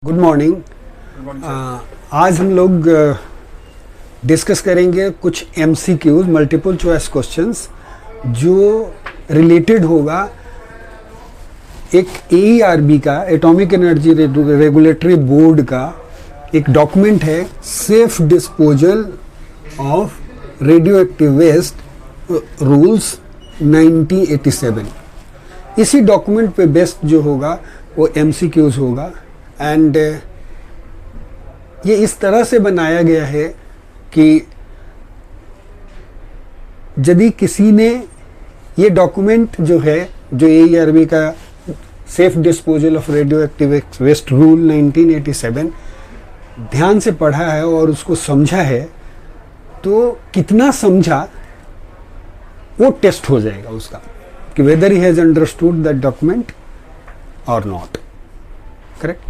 Good morning. आज हम लोग डिस्कस करेंगे कुछ MCQs मल्टीपल चॉइस क्वेश्चंस जो रिलेटेड होगा एक AERB का एटॉमिक एनर्जी रेगुलेटरी बोर्ड का एक डॉक्यूमेंट है, safe disposal of radio active waste rules 1987। इसी डॉक्यूमेंट पे बेस्ड जो होगा वो MCQs होगा। एंड ये इस तरह से बनाया गया है कि यदि किसी ने ये डॉक्यूमेंट जो है जो AERB का safe disposal of radio active waste rule 1987 ध्यान से पढ़ा है और उसको समझा है, तो कितना समझा वो टेस्ट हो जाएगा उसका कि weather he has understood that document और नॉट। करेक्ट।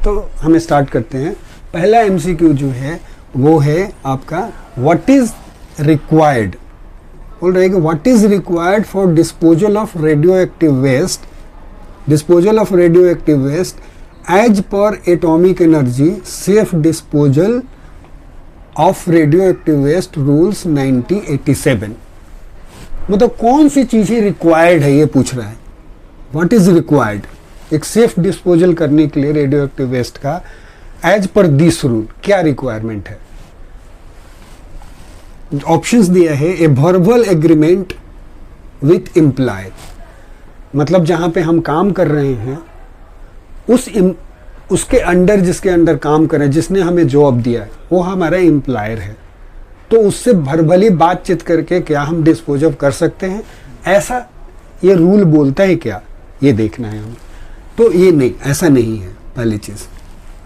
तो हमें स्टार्ट करते हैं। पहला MCQ जो है वो है आपका व्हाट इज रिक्वायर्ड। बोल रहे हैं कि what is required for disposal of radio active waste as per atomic energy safe disposal of radio active waste rules 1987। मतलब कौन सी चीजें रिक्वायर्ड है ये पूछ रहा है। व्हाट इज रिक्वायर्ड एक सेफ डिस्पोजल करने के लिए रेडियो एक्टिव वेस्ट का एज पर दिस रूल क्या रिक्वायरमेंट है। ऑप्शंस दिया है a verbal agreement with employer, मतलब जहां पे हम काम कर रहे हैं उसके अंडर जिसके अंडर काम कर रहे हैं, जिसने हमें जॉब दिया है वो हमारा एम्प्लॉयर है, तो उससे भरभली बातचीत करके क्या हम डिस्पोज ऑफ कर सकते हैं, ऐसा ये रूल बोलता है क्या, ये देखना है हमें। तो ये नहीं, ऐसा नहीं है पहली चीज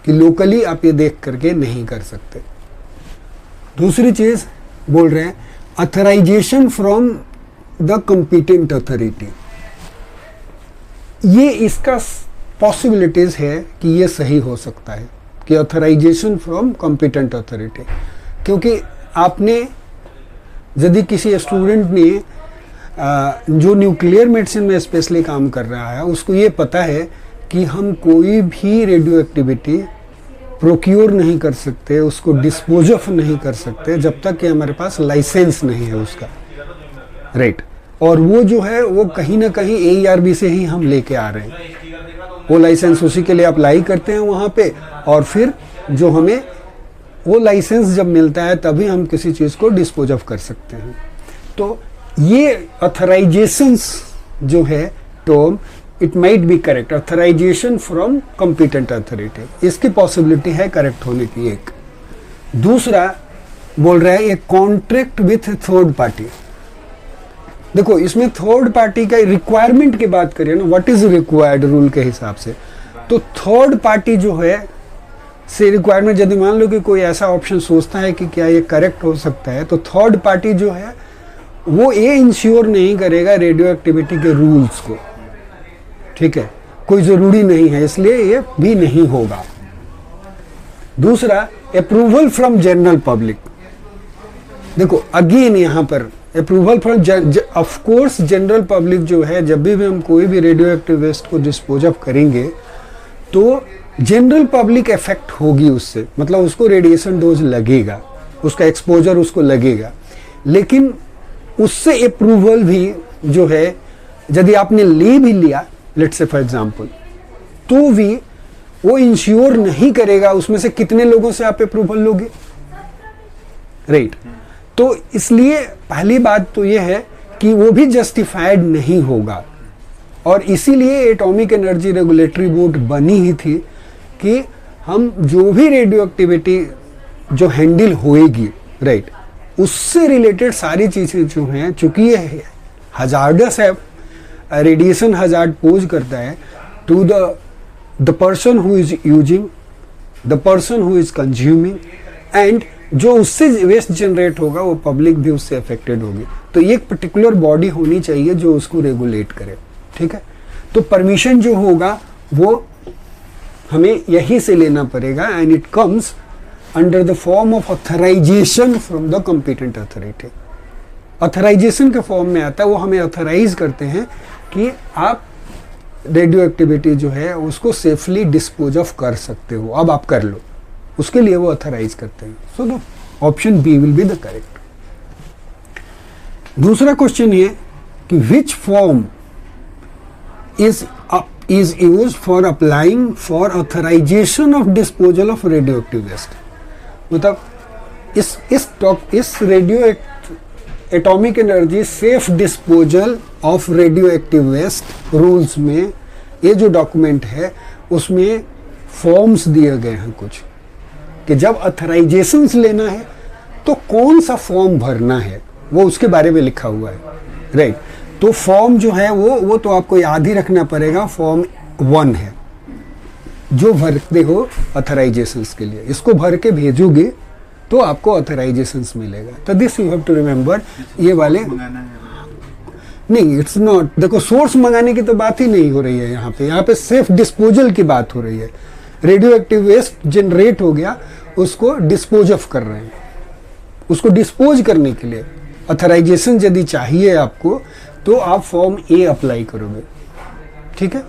कि लोकली आप ये देख करके नहीं कर सकते। दूसरी चीज बोल रहे हैं authorisation from the competent authority. ये इसका पॉसिबिलिटीज है कि ये सही हो सकता है कि ऑथराइजेशन फ्रॉम कॉम्पिटेंट अथॉरिटी, क्योंकि आपने यदि किसी स्टूडेंट ने जो न्यूक्लियर मेडिसिन में स्पेशली काम कर रहा है उसको ये पता है कि हम कोई भी रेडियो एक्टिविटी प्रोक्योर नहीं कर सकते, उसको डिस्पोज ऑफ नहीं कर सकते जब तक कि हमारे पास लाइसेंस नहीं है उसका, राइट। और वो जो है वो कहीं ना कहीं AERB से ही हम लेके आ रहे हैं। वो लाइसेंस उसी के लिए अप्लाई करते हैं वहाँ पे, और फिर जो हमें वो लाइसेंस जब मिलता है तभी हम किसी चीज़ को डिस्पोज ऑफ कर सकते हैं। तो ये ऑथराइजेशंस जो है term it might be correct, authorisation from competent authority, इसकी पॉसिबिलिटी है करेक्ट होने की एक। दूसरा बोल रहा है एक कॉन्ट्रैक्ट विथ थर्ड पार्टी। देखो इसमें थर्ड पार्टी का रिक्वायरमेंट की बात करिए ना, व्हाट इज रिक्वायर्ड रूल के हिसाब से, तो थर्ड पार्टी जो है से रिक्वायरमेंट, यदि मान लो कि कोई ऐसा ऑप्शन सोचता है कि क्या ये करेक्ट हो सकता है, तो थर्ड पार्टी जो है वो ये इंश्योर नहीं करेगा रेडियो एक्टिविटी के रूल्स को, ठीक है, कोई जरूरी नहीं है, इसलिए ये भी नहीं होगा। दूसरा अप्रूवल फ्रॉम जनरल पब्लिक। देखो अगेन यहाँ पर approval from of course general public जो है, जब भी हम कोई भी रेडियो एक्टिव वेस्ट को डिस्पोज ऑफ करेंगे तो जनरल पब्लिक इफेक्ट होगी उससे, मतलब उसको रेडिएशन डोज लगेगा, उसका एक्सपोजर उसको लगेगा। लेकिन उससे अप्रूवल भी जो है यदि आपने ले भी लिया, लेट्स से फॉर एग्जांपल, तो भी वो इंश्योर नहीं करेगा उसमें से कितने लोगों से आप अप्रूवल लोगे, राइट। तो इसलिए पहली बात तो ये है कि वो भी जस्टिफाइड नहीं होगा, और इसीलिए एटॉमिक एनर्जी रेगुलेटरी बोर्ड बनी ही थी कि हम जो भी रेडियो एक्टिविटी जो हैंडल होएगी, राइट, उससे रिलेटेड सारी चीज़ें जो हैं, चूंकि ये हजार्डस है, रेडिएशन हजार्ड पोज करता है to the person who is using, the person who is consuming, and जो उससे वेस्ट जनरेट होगा वो पब्लिक भी उससे अफेक्टेड होगी। तो एक पर्टिकुलर बॉडी होनी चाहिए जो उसको रेगुलेट करे, ठीक है। तो परमिशन जो होगा वो हमें यहीं से लेना पड़ेगा, and it comes under the form of authorisation from the competent authority. Authorisation के फॉर्म में आता है, वो हमें ऑथराइज करते हैं कि आप रेडियो एक्टिविटी जो है उसको सेफली डिस्पोज ऑफ कर सकते हो, अब आप कर लो, उसके लिए वो ऑथराइज करते हैं। So the option B will be the correct. दूसरा क्वेश्चन है कि which form is use for applying for authorisation of disposal of radio active waste. मतलब इस radio atomic energy safe disposal of radio active waste rules में ये जो document है उसमें फॉर्म्स दिए गए हैं कुछ, कि जब ऑथराइजेशंस लेना है तो कौन सा फॉर्म भरना है वो उसके बारे में लिखा हुआ है, राइट। तो फॉर्म जो है वो तो आपको याद ही रखना पड़ेगा, फॉर्म 1 है जो भरते हो ऑथराइजेशंस के लिए, इसको भर के भेजोगे तो आपको ऑथराइजेशंस मिलेगा। तो this you have to remember, ये वाले नहीं, इट्स नॉट, देखो सोर्स मंगाने की तो बात ही नहीं हो रही है यहाँ पे सेफ डिस्पोजल की बात हो रही है। रेडियो एक्टिव वेस्ट जनरेट हो गया, उसको डिस्पोज ऑफ कर रहे हैं, उसको डिस्पोज करने के लिए ऑथराइजेशन यदि चाहिए आपको तो आप फॉर्म ए अप्लाई करोगे, ठीक है।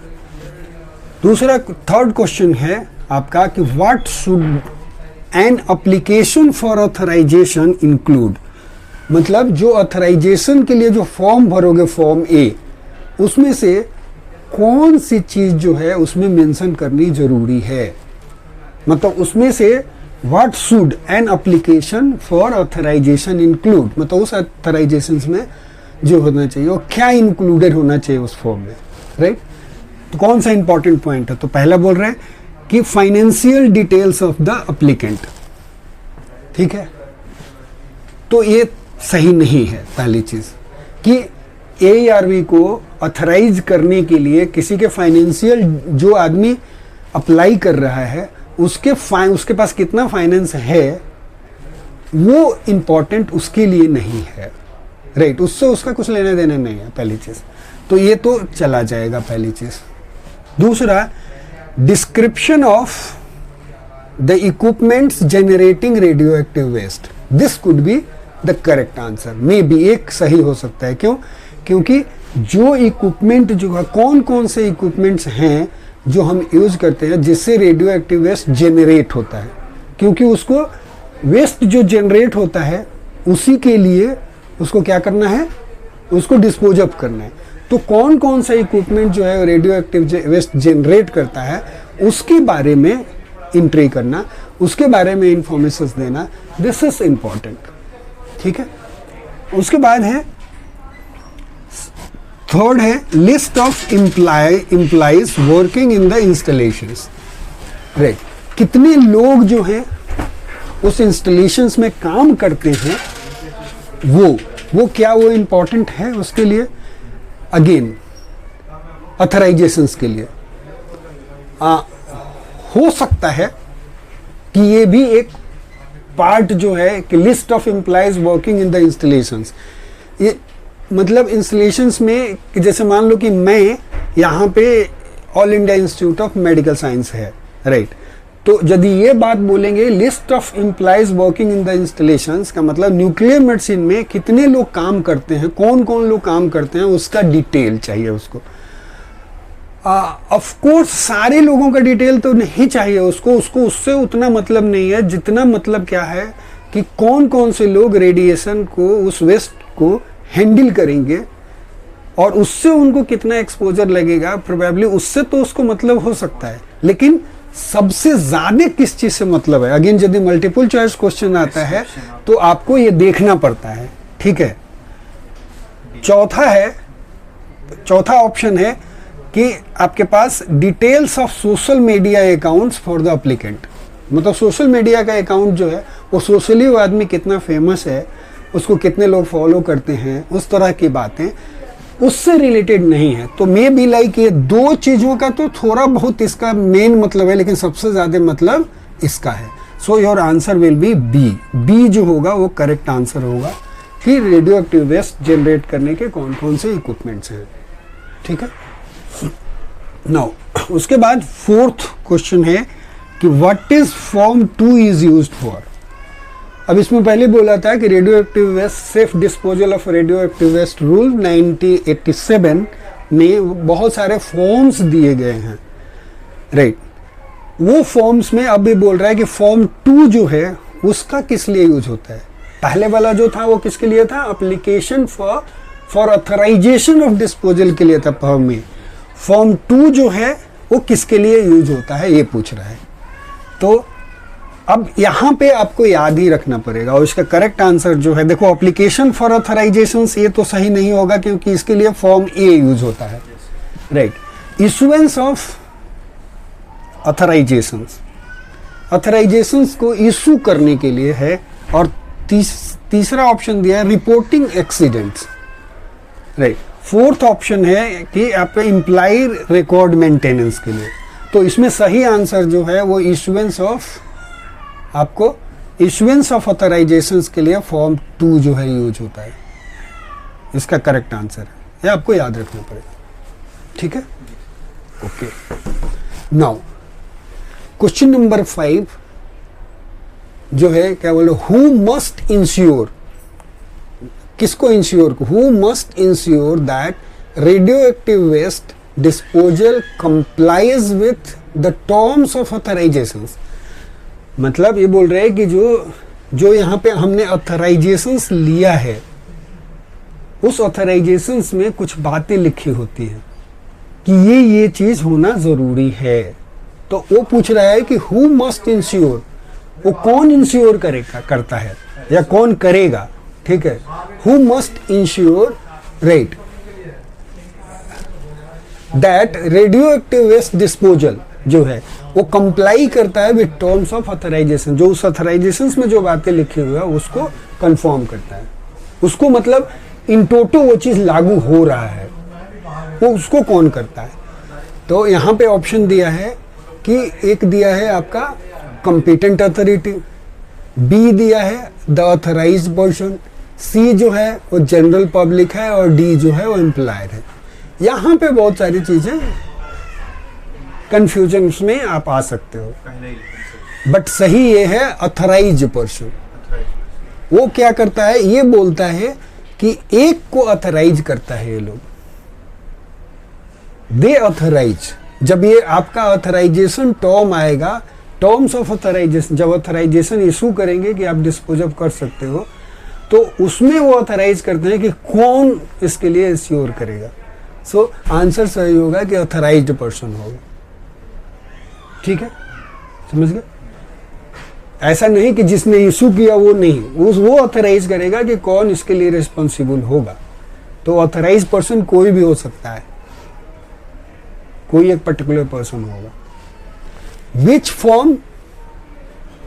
दूसरा थर्ड क्वेश्चन है आपका कि what should an application for authorisation include. मतलब जो ऑथराइजेशन के लिए जो फॉर्म भरोगे फॉर्म ए, उसमें से कौन सी चीज जो है उसमें मेंशन करनी जरूरी है। मतलब उसमें से what should an application for authorisation include, मतलब उस ऑथराइजेशन में जो होना चाहिए और क्या इंक्लूडेड होना चाहिए उस फॉर्म में, राइट। तो कौन सा इंपॉर्टेंट पॉइंट है, तो पहला बोल रहे हैं कि financial details of the applicant, ठीक है। तो ये सही नहीं है पहली चीज कि ARV को ऑथराइज करने के लिए किसी के फाइनेंशियल, जो आदमी अप्लाई कर रहा है उसके पास कितना फाइनेंस है वो इंपॉर्टेंट उसके लिए नहीं है, राइट। उससे उसका कुछ लेना देना नहीं है, पहली चीज तो ये तो चला जाएगा, पहली चीज। दूसरा, description of the equipments generating radio active waste, this could be the correct answer, maybe एक सही हो सकता है। क्यों? क्योंकि जो इक्विपमेंट जो है, कौन कौन से इक्विपमेंट्स हैं जो हम यूज करते हैं जिससे रेडियो एक्टिव वेस्ट जनरेट होता है, क्योंकि उसको वेस्ट जो जनरेट होता है उसी के लिए उसको क्या करना है, उसको डिस्पोज ऑफ करना है। तो कौन कौन सा इक्विपमेंट जो है रेडियो एक्टिव वेस्ट जनरेट करता है उसके बारे में एंट्री करना, उसके बारे में इंफॉर्मेशन देना, दिस इज इंपॉर्टेंट, ठीक है। उसके बाद है थर्ड है list of employees working in the installations, right. कितने लोग जो हैं उस इंस्टॉलेशंस में काम करते हैं वो क्या वो इंपॉर्टेंट है उसके लिए, अगेन ऑथराइजेशंस के लिए। हो सकता है कि ये भी एक पार्ट जो है कि list of employees working in the installations, ये मतलब इंस्टॉलेशंस में कि जैसे मान लो कि मैं यहाँ पे all India institute of medical science है, राइट। तो यदि ये बात बोलेंगे list of employees working in the installations का मतलब न्यूक्लियर मेडिसिन में कितने लोग काम करते हैं, कौन कौन लोग काम करते हैं, उसका डिटेल चाहिए उसको। ऑफ कोर्स सारे लोगों का डिटेल तो नहीं चाहिए उसको उससे उतना मतलब नहीं है, जितना मतलब क्या है कि कौन कौन से लोग रेडिएशन को, उस वेस्ट को हैंडल करेंगे और उससे उनको कितना एक्सपोजर लगेगा, प्रोबेबली उससे तो उसको मतलब हो सकता है, लेकिन सबसे ज्यादा किस चीज से मतलब है, अगेन यदि मल्टीपल चॉइस क्वेश्चन आता है तो आपको ये देखना पड़ता है, ठीक है। चौथा ऑप्शन है कि आपके पास details of social media accounts for the applicant, मतलब सोशल मीडिया का अकाउंट जो है वो सोशली वो आदमी कितना फेमस है, उसको कितने लोग फॉलो करते हैं, उस तरह की बातें उससे रिलेटेड नहीं है। तो मे बी लाइक ये दो चीजों का तो थोड़ा बहुत इसका मेन मतलब है, लेकिन सबसे ज्यादा मतलब इसका है। So your answer will be B जो होगा वो करेक्ट आंसर होगा कि रेडियो एक्टिव वेस्ट जनरेट करने के कौन कौन से इक्विपमेंट्स हैं, ठीक है। नाउ उसके बाद फोर्थ क्वेश्चन है कि what is form 2 is used for. अब इसमें पहले बोला था कि radio active waste safe disposal of radio active waste rule 1987 में बहुत सारे फॉर्म्स दिए गए हैं, राइट। वो फॉर्म्स में अभी बोल रहा है कि फॉर्म 2 जो है उसका किस लिए यूज होता है। पहले वाला जो था वो किसके लिए था, application for authorisation of disposal के लिए था फॉर्म में। फॉर्म 2 जो है वो किसके लिए यूज होता है ये पूछ रहा है। तो अब यहाँ पे आपको याद ही रखना पड़ेगा, और इसका करेक्ट आंसर जो है, देखो एप्लीकेशन फॉर ऑथराइजेशन ये तो सही नहीं होगा क्योंकि इसके लिए फॉर्म ए यूज होता है, राइट। इशुएंस ऑफ ऑथराइजेशंस, ऑथराइजेशंस को इशू करने के लिए है। और तीसरा ऑप्शन दिया है reporting accidents, right. Fourth option है कि आपका इम्प्लाई रिकॉर्ड मेंटेनेंस के लिए। तो इसमें सही आंसर जो है वो इशुएंस ऑफ ऑथराइजेशंस के लिए फॉर्म 2 जो है यूज होता है, इसका करेक्ट आंसर है। ये आपको याद रखना पड़ेगा, ठीक है, ओके। नाउ क्वेश्चन नंबर 5 जो है क्या बोले, हु मस्ट इंश्योर, किसको ensure, who must ensure that radio active waste disposal complies with the terms of authorisations. मतलब ये बोल रहे हैं कि जो यहाँ पे हमने ऑथराइजेशंस लिया है उस ऑथराइजेशंस में कुछ बातें लिखी होती हैं कि ये चीज होना जरूरी है। तो वो पूछ रहा है कि हु मस्ट इंश्योर, वो कौन इंश्योर करता है या कौन करेगा, ठीक है। Who must ensure, right, that radio active waste disposal जो है वो कंप्लाई करता है विद टर्म्स ऑफ ऑथराइजेशन। जो उस ऑथराइजेशन में जो बातें लिखी हुई है उसको कंफर्म करता है, उसको मतलब इन टोटो वो चीज लागू हो रहा है, वो उसको कौन करता है। तो यहाँ पे ऑप्शन दिया है कि एक दिया है आपका कॉम्पिटेंट अथॉरिटी, बी दिया है द ऑथराइज्ड पर्सन, सी जो है वो जनरल पब्लिक है, और डी जो है वो एम्प्लॉयर है। यहाँ पे बहुत सारी चीजें कंफ्यूजन में आप आ सकते हो, बट सही ये है ऑथराइज्ड पर्सन। वो क्या करता है, ये बोलता है कि एक को ऑथराइज करता है ये लोग, दे ऑथराइज। जब ये आपका ऑथराइजेशन टर्म आएगा, टर्म्स ऑफ ऑथराइजेशन, जब ऑथराइजेशन इशू करेंगे कि आप डिस्पोज ऑफ कर सकते हो, तो उसमें वो ऑथराइज करते हैं कि कौन इसके लिए इंश्योर करेगा। सो आंसर सही होगा कि ऑथराइज्ड पर्सन होगा, ठीक है, समझ गए। ऐसा नहीं कि जिसने इशू किया वो नहीं, वो ऑथराइज करेगा कि कौन इसके लिए रिस्पॉन्सिबल होगा। तो ऑथराइज पर्सन कोई भी हो सकता है, कोई एक पर्टिकुलर पर्सन होगा। विच फॉर्म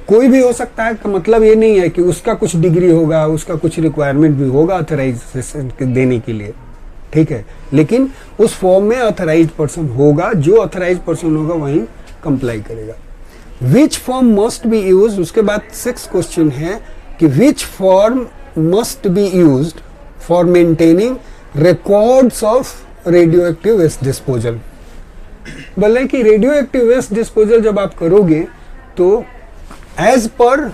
कोई भी हो सकता है का मतलब ये नहीं है कि उसका कुछ डिग्री होगा, उसका कुछ रिक्वायरमेंट भी होगा ऑथराइजेशन देने के लिए, ठीक है, लेकिन उस फॉर्म में ऑथराइज पर्सन होगा, जो ऑथराइज पर्सन होगा वहीं कंप्लाई करेगा। Which form must be use, उसके बाद 6 क्वेश्चन है कि which form must be use for maintaining records of radio active waste disposal. बोले कि रेडियो एक्टिव वेस्ट डिस्पोजल जब आप करोगे तो as per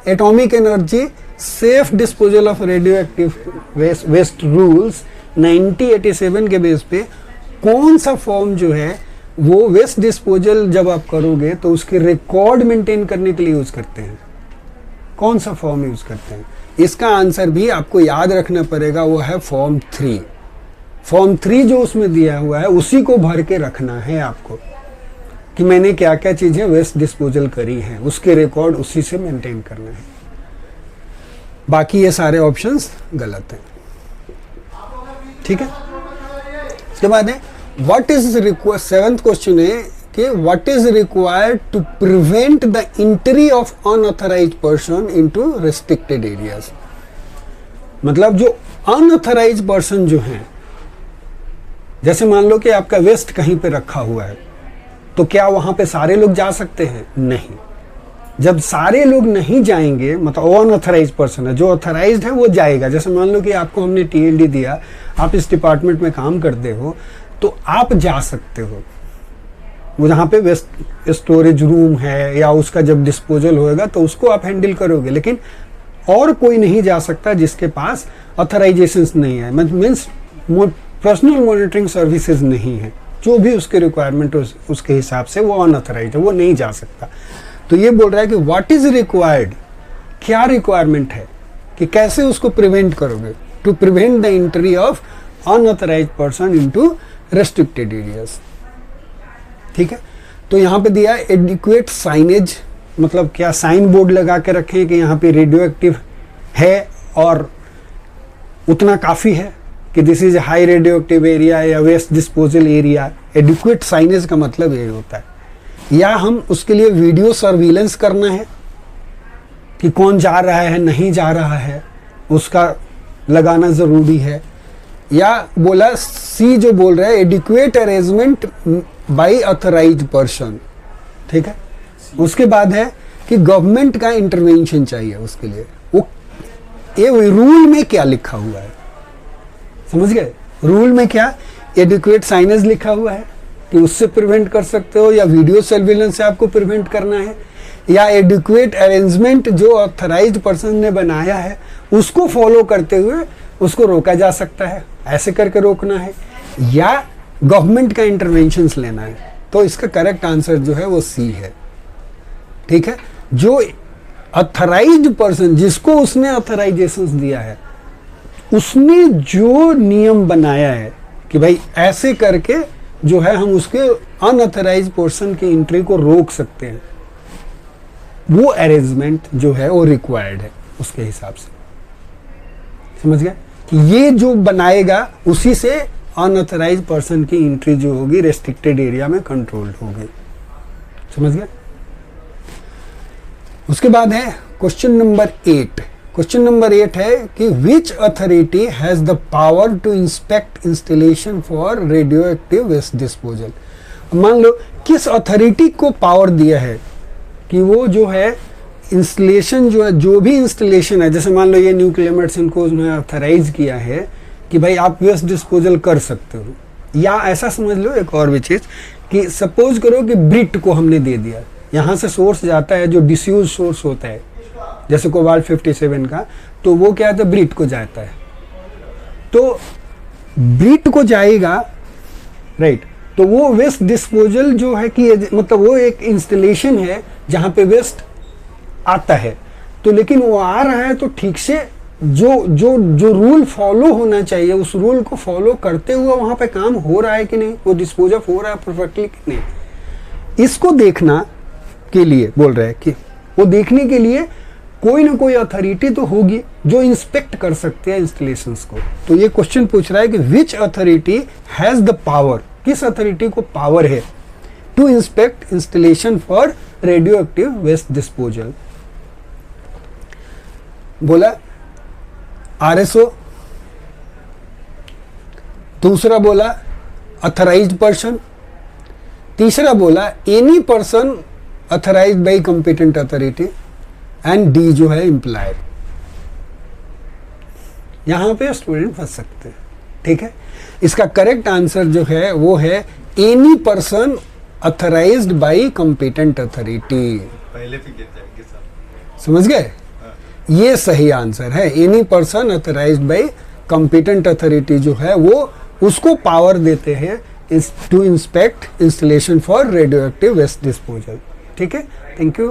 atomic energy safe disposal of radio active waste rules 1987 के बेस पे कौन सा फॉर्म जो है वो वेस्ट डिस्पोजल जब आप करोगे तो उसके रिकॉर्ड मेंटेन करने के लिए यूज करते हैं, कौन सा फॉर्म यूज करते हैं। इसका आंसर भी आपको याद रखना पड़ेगा, वो है फॉर्म 3। फॉर्म 3 जो उसमें दिया हुआ है उसी को भर के रखना है आपको कि मैंने क्या क्या चीजें वेस्ट डिस्पोजल करी हैं, उसके रिकॉर्ड उसी से मेंटेन करना है। बाकी ये सारे ऑप्शंस गलत हैं, ठीक है। इसके बाद है what is required, 7th question है कि what is required to prevent the entry of unauthorised person into restricted areas. मतलब जो अनऑथराइज्ड पर्सन जो हैं, जैसे मान लो कि आपका वेस्ट कहीं पे रखा हुआ है, तो क्या वहां पे सारे लोग जा सकते हैं? नहीं। जब सारे लोग नहीं जाएंगे, मतलब अनऑथराइज्ड पर्सन है, जो ऑथराइज्ड है वो जाएगा। जैसे मान लो कि आपको हमने टीएलडी दिया, आप इस डिपार्टमेंट में काम करते हो, तो आप जा सकते हो वो जहाँ पे वेस्ट स्टोरेज रूम है, या उसका जब डिस्पोजल होएगा तो उसको आप हैंडल करोगे, लेकिन और कोई नहीं जा सकता जिसके पास ऑथराइजेशंस नहीं है। मीन्स पर्सनल मॉनिटरिंग सर्विसेज नहीं है, जो भी उसके रिक्वायरमेंट उसके हिसाब से वो अनऑथराइज्ड है, वो नहीं जा सकता। तो ये बोल रहा है कि व्हाट इज रिक्वायर्ड, क्या रिक्वायरमेंट है कि कैसे उसको प्रिवेंट करोगे, to prevent the entry of unauthorised person into restricted areas. ठीक है, तो यहाँ पे दिया एडिक्वेट साइनेज, मतलब क्या साइन बोर्ड लगा के रखें कि यहाँ पे रेडियो एक्टिव है और उतना काफ़ी है कि this is high radio active area या waste disposal area. Adequate signage का मतलब ये होता है। या हम उसके लिए वीडियो सर्विलेंस करना है कि कौन जा रहा है नहीं जा रहा है, उसका लगाना ज़रूरी है। या बोला सी जो बोल रहा है adequate arrangement bye authorised person. ठीक है, उसके बाद है कि गवर्नमेंट का इंटरवेंशन चाहिए उसके लिए। वो ये रूल में क्या लिखा हुआ है, समझ गए? रूल में क्या एडिक्वेट साइनेज लिखा हुआ है कि उससे प्रिवेंट कर सकते हो, या वीडियो सर्विलेंस से आपको प्रिवेंट करना है, या एडिक्वेट अरेंजमेंट जो ऑथराइज्ड पर्सन ने बनाया है उसको फॉलो करते हुए उसको रोका जा सकता है, ऐसे करके रोकना है, या गवर्नमेंट का इंटरवेंशंस लेना है। तो इसका करेक्ट आंसर जो है वो सी है। ठीक है, जो ऑथराइज्ड पर्सन जिसको उसने ऑथराइजेशंस दिया है उसने जो नियम बनाया है कि भाई ऐसे करके जो है हम उसके अनऑथराइज्ड पर्सन की एंट्री को रोक सकते हैं, वो अरेंजमेंट जो है वो रिक्वायर्ड है उसके हिसाब से। समझ गए कि ये जो बनाएगा उसी से अनऑथराइज्ड पर्सन की एंट्री जो होगी रेस्ट्रिक्टेड एरिया में कंट्रोल्ड होगी। समझ गए? उसके बाद है क्वेश्चन नंबर 8। क्वेश्चन नंबर 8 है कि which authority has the power to inspect installation for radio active waste disposal. मान लो किस अथॉरिटी को पावर दिया है कि वो जो है इंस्टॉलेशन जो है, जो भी इंस्टॉलेशन है, जैसे मान लो ये न्यूक्लियर मेडिसिन को उन्होंने ऑथराइज किया है कि भाई आप वेस्ट डिस्पोजल कर सकते हो। या ऐसा समझ लो एक और भी चीज़ कि सपोज करो कि ब्रिट को हमने दे दिया, यहाँ से सोर्स जाता है जो डिस्यूज सोर्स होता है जैसे कोबाल्ट 57 का, तो वो क्या है ब्रिट को जाता है। तो ब्रिट को जाएगा, राइट, तो वो वेस्ट डिस्पोजल जो है कि मतलब वो एक इंस्टॉलेशन है जहाँ पे वेस्ट आता है, तो लेकिन वो आ रहा है तो ठीक से जो जो जो रूल फॉलो होना चाहिए उस रूल को फॉलो करते हुए वहाँ पे काम हो रहा है कि नहीं, वो डिस्पोज ऑफ हो रहा है परफेक्टली कि नहीं, इसको देखना के लिए बोल रहे हैं कि वो देखने के लिए कोई ना कोई अथॉरिटी तो होगी जो इंस्पेक्ट कर सकते हैं इंस्टॉलेशंस को। तो ये क्वेश्चन पूछ रहा है कि which authority has the power, किस अथॉरिटी को पावर है to inspect installation for radio active waste disposal. बोला RSO, दूसरा बोला अथराइज्ड पर्सन, तीसरा बोला any person authorised by competent authority, and D जो है एम्प्लॉयर। यहां पे स्टूडेंट फंस सकते हैं। ठीक है, इसका करेक्ट आंसर जो है वो है any person authorised by competent authority. पहले भी गिर जाएंगे सब। समझ गए? ये सही आंसर है। Any person authorised by competent authority जो है वो उसको पावर देते हैं to inspect installation for radio active waste disposal. ठीक है, थैंक यू।